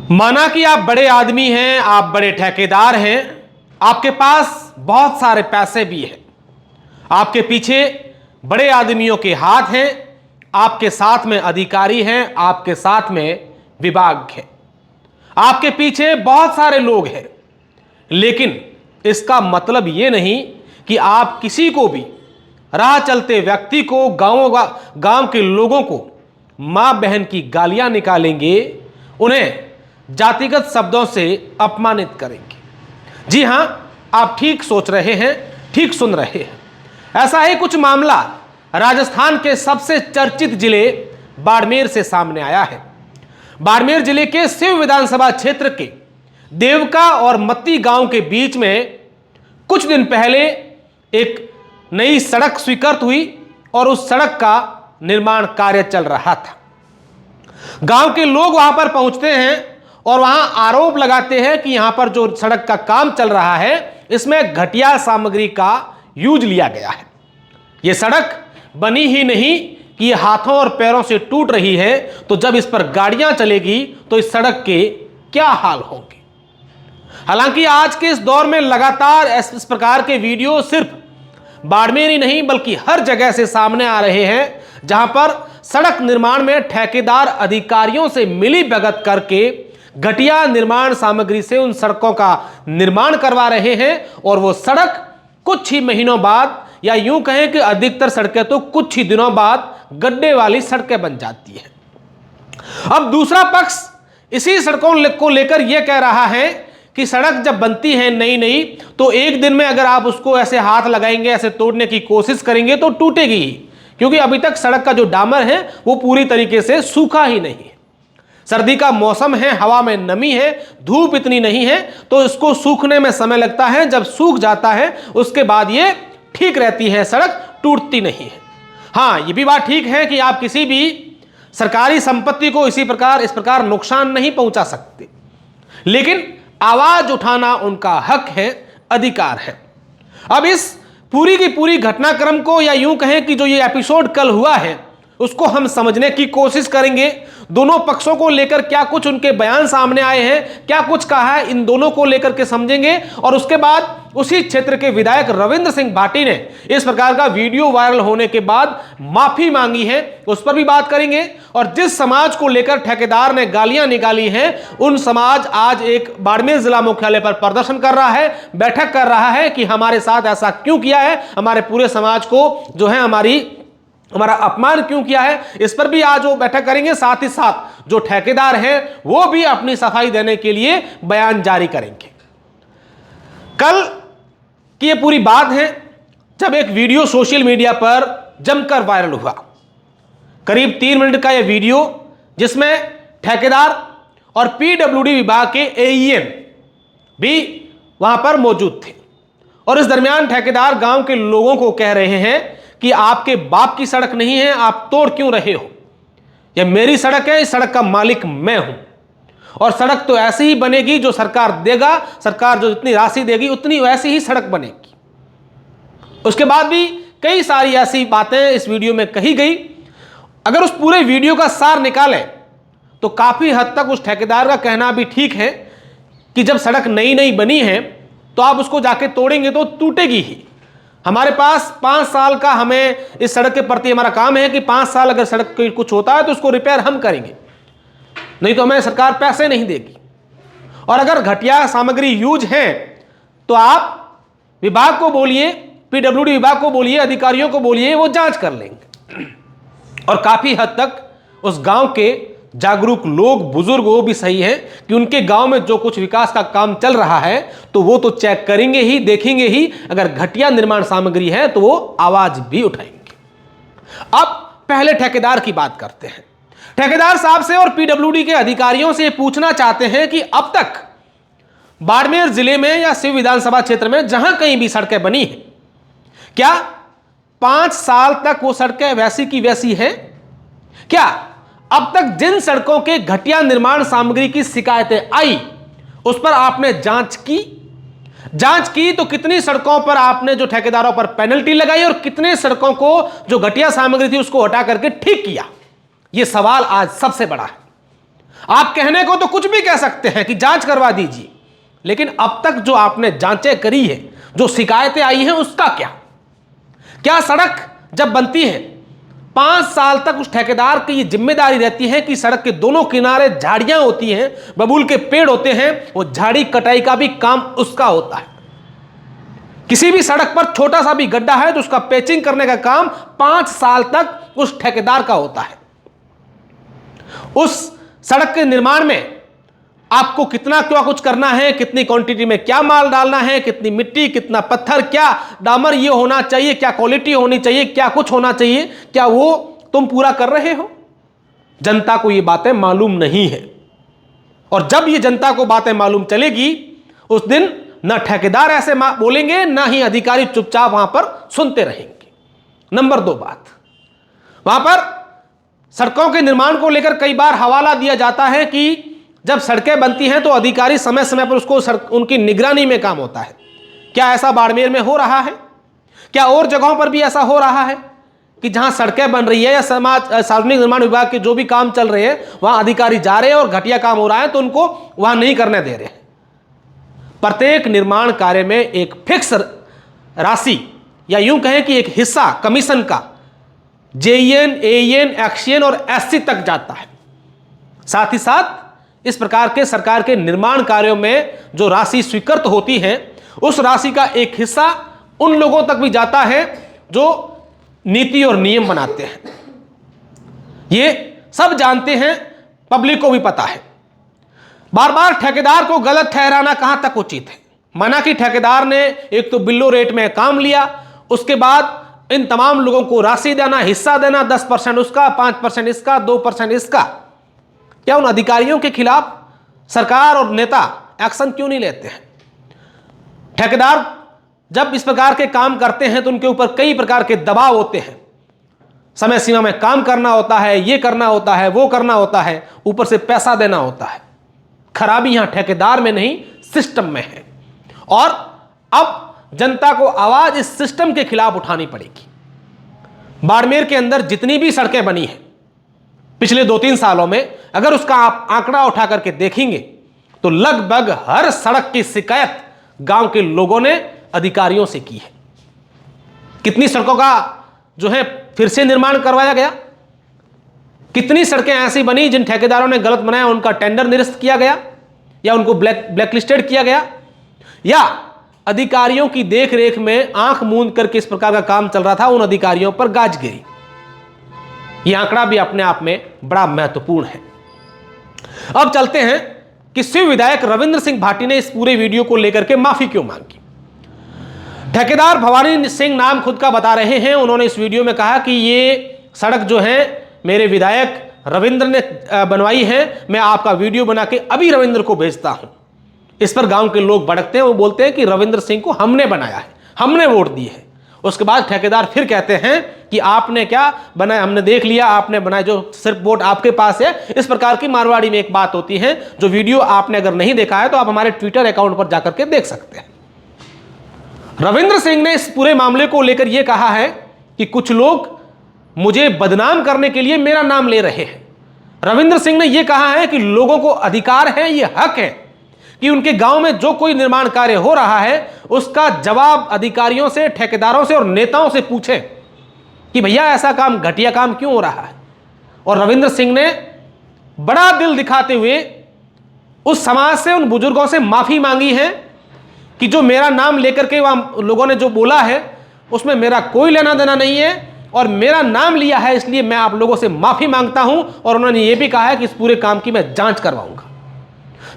माना कि आप बड़े आदमी हैं, आप बड़े ठेकेदार हैं, आपके पास बहुत सारे पैसे भी हैं, आपके पीछे बड़े आदमियों के हाथ हैं, आपके साथ में अधिकारी हैं, आपके साथ में विभाग है, आपके पीछे बहुत सारे लोग हैं। लेकिन इसका मतलब यह नहीं कि आप किसी को भी, राह चलते व्यक्ति को, गांव के लोगों को मां बहन की गालियां निकालेंगे, उन्हें जातिगत शब्दों से अपमानित करेंगे। जी हां, आप ठीक सोच रहे हैं, ठीक सुन रहे हैं। ऐसा ही कुछ मामला राजस्थान के सबसे चर्चित जिले बाड़मेर से सामने आया है। बाड़मेर जिले के सिव विधानसभा क्षेत्र के देवका और मत्ती गांव के बीच में कुछ दिन पहले एक नई सड़क स्वीकृत हुई और उस सड़क का निर्माण कार्य चल रहा था। गांव के लोग वहां पर पहुंचते हैं और वहां आरोप लगाते हैं कि यहां पर जो सड़क का काम चल रहा है, इसमें घटिया सामग्री का यूज लिया गया है। यह सड़क बनी ही नहीं कि ये हाथों और पैरों से टूट रही है, तो जब इस पर गाड़ियां चलेगी तो इस सड़क के क्या हाल होंगे। हालांकि आज के इस दौर में लगातार इस प्रकार के वीडियो सिर्फ बाड़मेर ही नहीं बल्कि हर जगह से सामने आ रहे हैं, जहां पर सड़क निर्माण में ठेकेदार अधिकारियों से मिली भगत करके घटिया निर्माण सामग्री से उन सड़कों का निर्माण करवा रहे हैं और वो सड़क कुछ ही महीनों बाद, या यूं कहें कि अधिकतर सड़कें तो कुछ ही दिनों बाद गड्ढे वाली सड़कें बन जाती हैं। अब दूसरा पक्ष इसी सड़कों को लेकर यह कह रहा है कि सड़क जब बनती है नई नई, तो एक दिन में अगर आप उसको ऐसे हाथ लगाएंगे, ऐसे तोड़ने की कोशिश करेंगे तो टूटेगी ही, क्योंकि अभी तक सड़क का जो डामर है वो पूरी तरीके से सूखा ही नहीं है। सर्दी का मौसम है, हवा में नमी है, धूप इतनी नहीं है, तो इसको सूखने में समय लगता है। जब सूख जाता है उसके बाद ये ठीक रहती है, सड़क टूटती नहीं है। हाँ, ये भी बात ठीक है कि आप किसी भी सरकारी संपत्ति को इस प्रकार नुकसान नहीं पहुंचा सकते, लेकिन आवाज उठाना उनका हक है, अधिकार है। अब इस पूरी की पूरी घटनाक्रम को, या यूं कहें कि जो ये एपिसोड कल हुआ है, उसको हम समझने की कोशिश करेंगे। दोनों पक्षों को लेकर क्या कुछ उनके बयान सामने आए हैं, क्या कुछ कहा है, इन दोनों को लेकर के समझेंगे। और उसके बाद उसी क्षेत्र के विधायक रविंद्र सिंह भाटी ने इस प्रकार का वीडियो वायरल होने के बाद माफी मांगी है, उस पर भी बात करेंगे। और जिस समाज को लेकर ठेकेदार ने गालियां निकाली हैं, उन समाज आज एक बाड़मेर जिला मुख्यालय पर प्रदर्शन कर रहा है, बैठक कर रहा है कि हमारे साथ ऐसा क्यों किया है, हमारे पूरे समाज को जो है हमारा अपमान क्यों किया है, इस पर भी आज वो बैठक करेंगे। साथ ही साथ जो ठेकेदार हैं वो भी अपनी सफाई देने के लिए बयान जारी करेंगे। कल की ये पूरी बात है जब एक वीडियो सोशल मीडिया पर जमकर वायरल हुआ। करीब 3 मिनट का यह वीडियो, जिसमें ठेकेदार और पीडब्ल्यूडी विभाग के एईएन भी वहां पर मौजूद थे। और इस दरमियान ठेकेदार गांव के लोगों को कह रहे हैं कि आपके बाप की सड़क नहीं है, आप तोड़ क्यों रहे हो, यह मेरी सड़क है, इस सड़क का मालिक मैं हूं, और सड़क तो ऐसी ही बनेगी जो सरकार देगा, सरकार जो जितनी राशि देगी उतनी वैसी ही सड़क बनेगी। उसके बाद भी कई सारी ऐसी बातें इस वीडियो में कही गई। अगर उस पूरे वीडियो का सार निकालें तो काफी हद तक उस ठेकेदार का कहना भी ठीक है कि जब सड़क नई नई बनी है तो आप उसको जाके तोड़ेंगे तो टूटेगी ही। हमारे पास 5 साल का, हमें इस सड़क के प्रति हमारा काम है कि 5 साल अगर सड़क के कुछ होता है तो उसको रिपेयर हम करेंगे, नहीं तो हमें सरकार पैसे नहीं देगी। और अगर घटिया सामग्री यूज है तो आप विभाग को बोलिए, पीडब्ल्यूडी विभाग को बोलिए, अधिकारियों को बोलिए, वो जांच कर लेंगे। और काफी हद तक उस गांव के जागरूक लोग, बुजुर्ग, वो भी सही है कि उनके गांव में जो कुछ विकास का काम चल रहा है तो वो तो चेक करेंगे ही, देखेंगे ही। अगर घटिया निर्माण सामग्री है तो वो आवाज भी उठाएंगे। अब पहले ठेकेदार की बात करते हैं। ठेकेदार साहब से और पीडब्ल्यूडी के अधिकारियों से पूछना चाहते हैं कि अब तक बाड़मेर जिले में या सिव विधानसभा क्षेत्र में जहां कहीं भी सड़कें बनी है, क्या 5 साल तक वो सड़कें वैसी की वैसी है? क्या अब तक जिन सड़कों के घटिया निर्माण सामग्री की शिकायतें आई उस पर आपने जांच की? जांच की तो कितनी सड़कों पर आपने जो ठेकेदारों पर पेनल्टी लगाई और कितने सड़कों को जो घटिया सामग्री थी उसको हटा करके ठीक किया? यह सवाल आज सबसे बड़ा है। आप कहने को तो कुछ भी कह सकते हैं कि जांच करवा दीजिए, लेकिन अब तक जो आपने जांचें करी है, जो शिकायतें आई हैं, उसका क्या सड़क जब बनती है 5 साल तक उस ठेकेदार की ये जिम्मेदारी रहती है कि सड़क के दोनों किनारे झाड़ियां होती हैं, बबूल के पेड़ होते हैं, वो झाड़ी कटाई का भी काम उसका होता है। किसी भी सड़क पर छोटा सा भी गड्ढा है तो उसका पैचिंग करने का काम 5 साल तक उस ठेकेदार का होता है। उस सड़क के निर्माण में आपको कितना क्या कुछ करना है, कितनी क्वांटिटी में क्या माल डालना है, कितनी मिट्टी, कितना पत्थर, क्या डामर ये होना चाहिए, क्या क्वालिटी होनी चाहिए, क्या कुछ होना चाहिए, क्या वो तुम पूरा कर रहे हो? जनता को ये बातें मालूम नहीं है। और जब ये जनता को बातें मालूम चलेगी, उस दिन ना ठेकेदार ऐसे बोलेंगे, ना ही अधिकारी चुपचाप वहां पर सुनते रहेंगे। नंबर 2 बात, वहां पर सड़कों के निर्माण को लेकर कई बार हवाला दिया जाता है कि जब सड़कें बनती हैं तो अधिकारी समय समय पर उसको उनकी निगरानी में काम होता है। क्या ऐसा बाड़मेर में हो रहा है? क्या और जगहों पर भी ऐसा हो रहा है कि जहां सड़कें बन रही है या सार्वजनिक निर्माण विभाग के जो भी काम चल रहे हैं वहां अधिकारी जा रहे हैं और घटिया काम हो रहा है तो उनको वहां नहीं करने दे रहे हैं? प्रत्येक निर्माण कार्य में एक फिक्स राशि या यूं कहें कि एक हिस्सा कमीशन का जेईएन, एईएन, एक्सईएन और एससी तक जाता है। साथ ही साथ इस प्रकार के सरकार के निर्माण कार्यों में जो राशि स्वीकृत होती है, उस राशि का एक हिस्सा उन लोगों तक भी जाता है जो नीति और नियम बनाते हैं। ये सब जानते हैं, पब्लिक को भी पता है। बार बार ठेकेदार को गलत ठहराना कहां तक उचित है? माना कि ठेकेदार ने एक तो बिलो रेट में काम लिया, उसके बाद इन तमाम लोगों को राशि देना, हिस्सा देना, 10% उसका, 5% इसका, 2% इसका। क्या उन अधिकारियों के खिलाफ सरकार और नेता एक्शन क्यों नहीं लेते हैं? ठेकेदार जब इस प्रकार के काम करते हैं तो उनके ऊपर कई प्रकार के दबाव होते हैं। समय सीमा में काम करना होता है, ये करना होता है, वो करना होता है, ऊपर से पैसा देना होता है। खराबी यहां ठेकेदार में नहीं, सिस्टम में है। और अब जनता को आवाज इस सिस्टम के खिलाफ उठानी पड़ेगी। बाड़मेर के अंदर जितनी भी सड़कें बनी हैं पिछले 2-3 सालों में, अगर उसका आप आंकड़ा उठा करके देखेंगे तो लगभग हर सड़क की शिकायत गांव के लोगों ने अधिकारियों से की है। कितनी सड़कों का जो है फिर से निर्माण करवाया गया, कितनी सड़कें ऐसी बनी जिन ठेकेदारों ने गलत बनाया उनका टेंडर निरस्त किया गया या उनको ब्लैकलिस्टेड किया गया, या अधिकारियों की देखरेख में आंख मूंद करके इस प्रकार का काम चल रहा था, उन अधिकारियों पर गाज गिरी। यह आंकड़ा भी अपने आप में बड़ा महत्वपूर्ण है। अब चलते हैं कि शिव विधायक रविंद्र सिंह भाटी ने इस पूरे वीडियो को लेकर के माफी क्यों मांगी। ठेकेदार भवानी सिंह नाम खुद का बता रहे हैं। उन्होंने इस वीडियो में कहा कि ये सड़क जो है मेरे विधायक रविंद्र ने बनवाई है, मैं आपका वीडियो बना के अभी रविंद्र को भेजता हूं। इस पर गांव के लोग भड़कते हैं, वो बोलते हैं कि रविंद्र सिंह को हमने बनाया है, हमने वोट दिए हैं। उसके बाद ठेकेदार फिर कहते हैं कि आपने क्या बनाया, हमने देख लिया आपने बनाया, जो सिर्फ वोट आपके पास है। इस प्रकार की मारवाड़ी में एक बात होती है, जो वीडियो आपने अगर नहीं देखा है तो आप हमारे ट्विटर अकाउंट पर जाकर के देख सकते हैं। रविंद्र सिंह ने इस पूरे मामले को लेकर यह कहा है कि कुछ लोग मुझे बदनाम करने के लिए मेरा नाम ले रहे हैं। रविंद्र सिंह ने यह कहा है कि लोगों को अधिकार है, यह हक है कि उनके गांव में जो कोई निर्माण कार्य हो रहा है उसका जवाब अधिकारियों से, ठेकेदारों से और नेताओं से पूछे कि भैया ऐसा काम, घटिया काम क्यों हो रहा है। और रविंद्र सिंह ने बड़ा दिल दिखाते हुए उस समाज से, उन बुजुर्गों से माफी मांगी है कि जो मेरा नाम लेकर के वहां लोगों ने जो बोला है उसमें मेरा कोई लेना देना नहीं है और मेरा नाम लिया है, इसलिए मैं आप लोगों से माफी मांगता हूं। और उन्होंने यह भी कहा है कि इस पूरे काम की मैं जांच करवाऊंगा।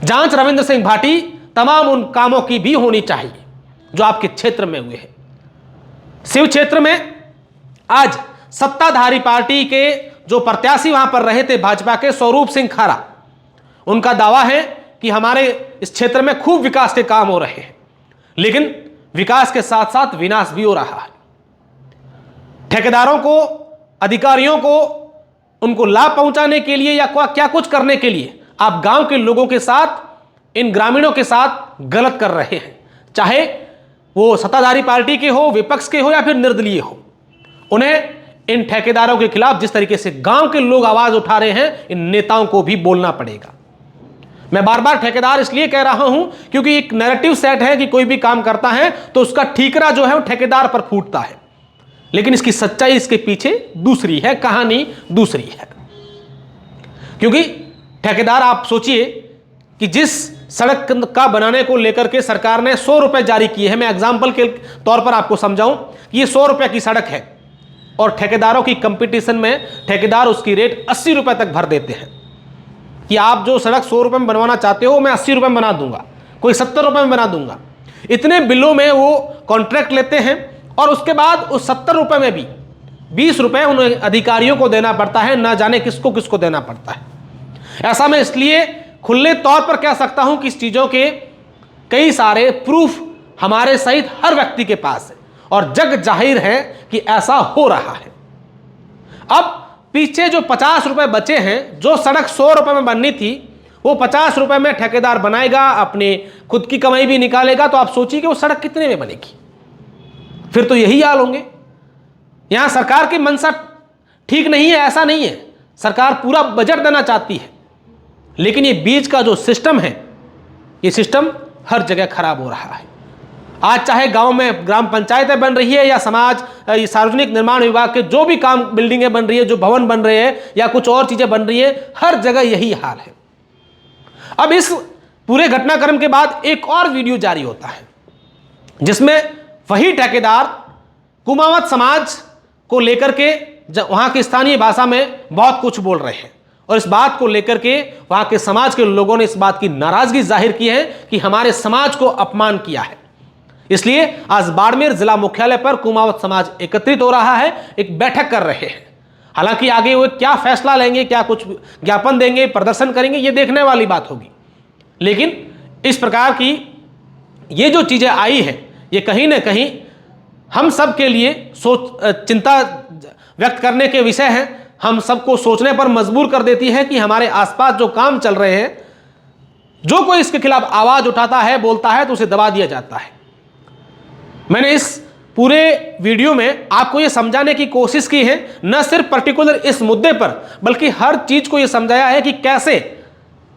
जांच रविंद्र सिंह भाटी तमाम उन कामों की भी होनी चाहिए जो आपके क्षेत्र में हुए हैं। शिव क्षेत्र में आज सत्ताधारी पार्टी के जो प्रत्याशी वहां पर रहे थे भाजपा के, स्वरूप सिंह खारा, उनका दावा है कि हमारे इस क्षेत्र में खूब विकास के काम हो रहे हैं, लेकिन विकास के साथ साथ विनाश भी हो रहा है। ठेकेदारों को, अधिकारियों को, उनको लाभ पहुंचाने के लिए या क्या कुछ करने के लिए आप गांव के लोगों के साथ, इन ग्रामीणों के साथ गलत कर रहे हैं। चाहे वो सत्ताधारी पार्टी के हो, विपक्ष के हो या फिर निर्दलीय हो, उन्हें इन ठेकेदारों के खिलाफ जिस तरीके से गांव के लोग आवाज उठा रहे हैं, इन नेताओं को भी बोलना पड़ेगा। मैं बार बार ठेकेदार इसलिए कह रहा हूं क्योंकि एक नैरेटिव सेट है कि कोई भी काम करता है तो उसका ठीकरा जो है वो ठेकेदार पर फूटता है, लेकिन इसकी सच्चाई इसके पीछे दूसरी है, कहानी दूसरी है। क्योंकि ठेकेदार, आप सोचिए कि जिस सड़क का बनाने को लेकर के सरकार ने 100 रुपए जारी किए हैं, मैं एग्जाम्पल के तौर पर आपको समझाऊं कि ये 100 रुपए की सड़क है और ठेकेदारों की कंपटीशन में ठेकेदार उसकी रेट 80 रुपए तक भर देते हैं कि आप जो सड़क 100 रुपए में बनवाना चाहते हो मैं 80 रुपए में बना दूंगा, कोई 70 रुपए में बना दूंगा। इतने बिलों में वो कॉन्ट्रैक्ट लेते हैं और उसके बाद उस 70 रुपए में भी 20 रुपए उन अधिकारियों को देना पड़ता है, ना जाने किसको किसको देना पड़ता है। ऐसा मैं इसलिए खुले तौर पर कह सकता हूं कि इस चीजों के कई सारे प्रूफ हमारे सहित हर व्यक्ति के पास है और जग जाहिर है कि ऐसा हो रहा है। अब पीछे जो 50 रुपए बचे हैं, जो सड़क 100 रुपए में बननी थी वो 50 रुपए में ठेकेदार बनाएगा, अपनी खुद की कमाई भी निकालेगा, तो आप सोचिए कि वो सड़क कितने में बनेगी। फिर तो यही हाल होंगे। यहां सरकार की मंशा ठीक नहीं है, ऐसा नहीं है, सरकार पूरा बजट देना चाहती है, लेकिन ये बीच का जो सिस्टम है, ये सिस्टम हर जगह खराब हो रहा है। आज चाहे गांव में ग्राम पंचायतें बन रही है या समाज सार्वजनिक निर्माण विभाग के जो भी काम, बिल्डिंगें बन रही है, जो भवन बन रहे हैं या कुछ और चीजें बन रही है, हर जगह यही हाल है। अब इस पूरे घटनाक्रम के बाद एक और वीडियो जारी होता है जिसमें वही ठेकेदार कुमावत समाज को लेकर के वहां की स्थानीय भाषा में बहुत कुछ बोल रहे हैं और इस बात को लेकर के वहां के समाज के लोगों ने इस बात की नाराजगी जाहिर की है कि हमारे समाज को अपमान किया है। इसलिए आज बाड़मेर जिला मुख्यालय पर कुमावत समाज एकत्रित हो रहा है, एक बैठक कर रहे हैं। हालांकि आगे वो क्या फैसला लेंगे, क्या कुछ ज्ञापन देंगे, प्रदर्शन करेंगे, ये देखने वाली बात होगी। लेकिन इस प्रकार की ये जो चीजें आई है, ये कहीं ना कहीं हम सब के लिए चिंता व्यक्त करने के विषय है, हम सबको सोचने पर मजबूर कर देती है कि हमारे आसपास जो काम चल रहे हैं, जो कोई इसके खिलाफ आवाज उठाता है, बोलता है, तो उसे दबा दिया जाता है। मैंने इस पूरे वीडियो में आपको यह समझाने की कोशिश की है, न सिर्फ पर्टिकुलर इस मुद्दे पर, बल्कि हर चीज को यह समझाया है कि कैसे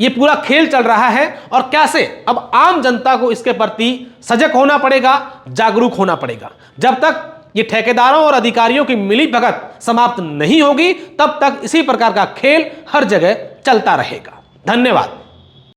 ये पूरा खेल चल रहा है और कैसे अब आम जनता को इसके प्रति सजग होना पड़ेगा, जागरूक होना पड़ेगा। जब तक ये ठेकेदारों और अधिकारियों की मिलीभगत समाप्त नहीं होगी, तब तक इसी प्रकार का खेल हर जगह चलता रहेगा। धन्यवाद।